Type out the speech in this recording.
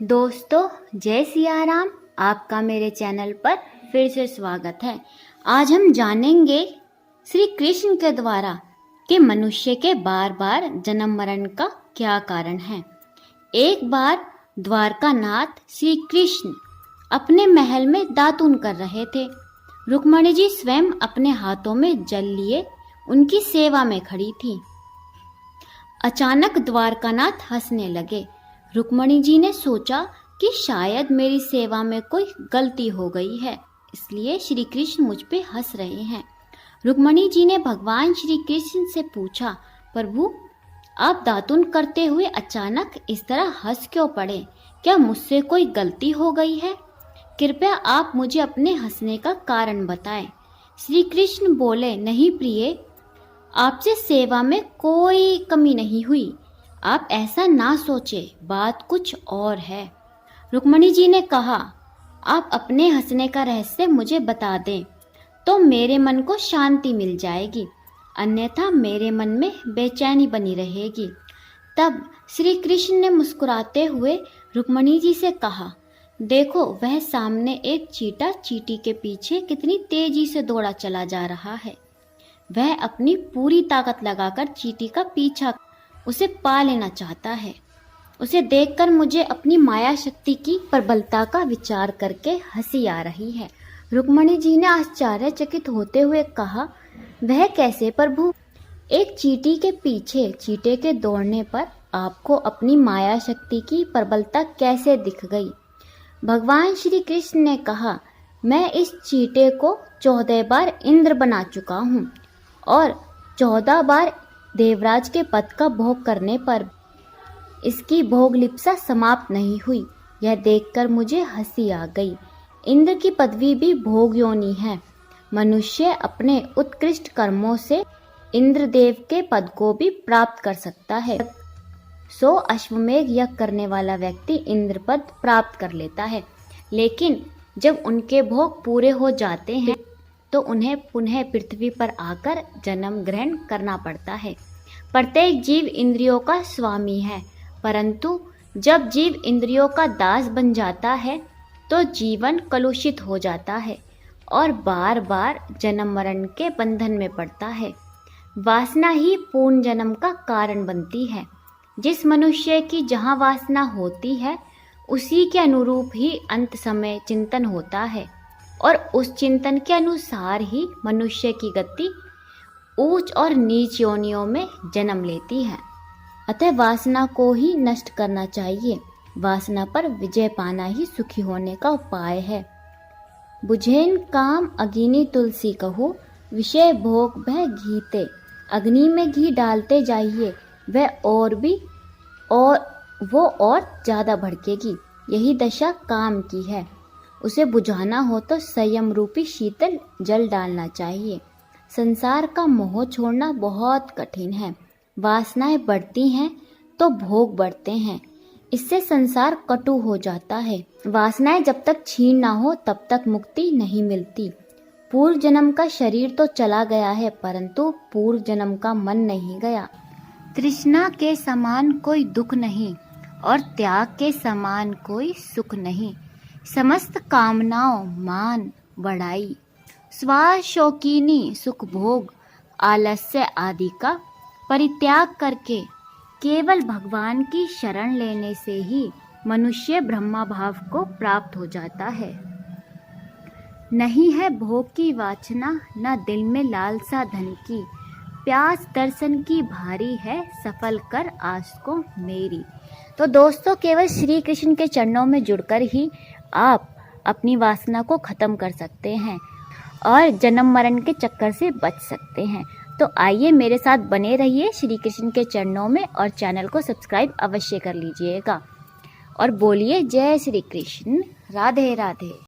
दोस्तों जय सिया राम। आपका मेरे चैनल पर फिर से स्वागत है। आज हम जानेंगे श्री कृष्ण के द्वारा कि मनुष्य के बार बार जन्म मरण का क्या कारण है। एक बार द्वारकानाथ श्री कृष्ण अपने महल में दातून कर रहे थे। रुक्मणी जी स्वयं अपने हाथों में जल लिए उनकी सेवा में खड़ी थी। अचानक द्वारकानाथ हंसने लगे। रुक्मणी जी ने सोचा कि शायद मेरी सेवा में कोई गलती हो गई है, इसलिए श्री कृष्ण मुझ पे हंस रहे हैं। रुक्मणी जी ने भगवान श्री कृष्ण से पूछा, प्रभु आप दातुन करते हुए अचानक इस तरह हंस क्यों पड़े? क्या मुझसे कोई गलती हो गई है? कृपया आप मुझे अपने हंसने का कारण बताएं। श्री कृष्ण बोले, नहीं प्रिय, आपसे सेवा में कोई कमी नहीं हुई। आप ऐसा ना सोचे, बात कुछ और है। रुक्मणी जी ने कहा, आप अपने हंसने का रहस्य मुझे बता दें तो मेरे मन को शांति मिल जाएगी, अन्यथा मेरे मन में बेचैनी बनी रहेगी। तब श्री कृष्ण ने मुस्कुराते हुए रुक्मणी जी से कहा, देखो वह सामने एक चींटा चींटी के पीछे कितनी तेजी से दौड़ा चला जा रहा है। वह अपनी पूरी ताकत लगाकर चींटी का पीछा उसे पा लेना चाहता है। उसे देखकर मुझे अपनी माया शक्ति की प्रबलता का विचार करके हंसी आ रही है। रुक्मणी जी ने आश्चर्यचकित होते हुए कहा, वह कैसे प्रभु? एक चींटी के पीछे चींटे के दौड़ने पर आपको अपनी माया शक्ति की प्रबलता कैसे दिख गई? भगवान श्री कृष्ण ने कहा, मैं इस चींटे को 14 बार इंद्र बना चुका हूँ और 14 बार देवराज के पद का भोग करने पर इसकी भोग लिप्सा समाप्त नहीं हुई। यह देखकर मुझे हंसी आ गई। इंद्र की पदवी भी भोग योनि है। मनुष्य अपने उत्कृष्ट कर्मों से इंद्रदेव के पद को भी प्राप्त कर सकता है। 100 अश्वमेघ यज्ञ करने वाला व्यक्ति इंद्र पद प्राप्त कर लेता है, लेकिन जब उनके भोग पूरे हो जाते हैं तो उन्हें पुनः पृथ्वी पर आकर जन्म ग्रहण करना पड़ता है। प्रत्येक जीव इंद्रियों का स्वामी है, परंतु जब जीव इंद्रियों का दास बन जाता है तो जीवन कलुषित हो जाता है और बार बार जन्म मरण के बंधन में पड़ता है। वासना ही पूर्ण जन्म का कारण बनती है। जिस मनुष्य की जहाँ वासना होती है उसी के अनुरूप ही अंत समय चिंतन होता है और उस चिंतन के अनुसार ही मनुष्य की गति ऊंच और नीच योनियों में जन्म लेती है। अतः वासना को ही नष्ट करना चाहिए। वासना पर विजय पाना ही सुखी होने का उपाय है। बुझेन काम अग्नि तुलसी कहूँ, विषय भोग भय घीते। अग्नि में घी डालते जाइए, वह और ज़्यादा भड़केगी। यही दशा काम की है। उसे बुझाना हो तो संयम रूपी शीतल जल डालना चाहिए। संसार का मोह छोड़ना बहुत कठिन है। वासनाएं बढ़ती हैं तो भोग बढ़ते हैं, इससे संसार कटु हो जाता है। वासनाएं जब तक छीन ना हो तब तक मुक्ति नहीं मिलती। पूर्व जन्म का शरीर तो चला गया है, परंतु पूर्व जन्म का मन नहीं गया। तृष्णा के समान कोई दुख नहीं और त्याग के समान कोई सुख नहीं। समस्त कामनाओं मान बढ़ाई, स्वाशौकीनी सुख भोग आलस्य आदि का परित्याग करके केवल भगवान की शरण लेने से ही मनुष्य ब्रह्मा भाव को प्राप्त हो जाता है। नहीं है भोग की वासना, न दिल में लालसा धन की। प्यास दर्शन की भारी है, सफल कर आस को मेरी। तो दोस्तों, केवल श्री कृष्ण के चरणों में जुड़कर ही आप अपनी वासना को खत्म कर सकते हैं और जन्म मरण के चक्कर से बच सकते हैं। तो आइए मेरे साथ बने रहिए श्री कृष्ण के चरणों में और चैनल को सब्सक्राइब अवश्य कर लीजिएगा और बोलिए जय श्री कृष्ण, राधे राधे।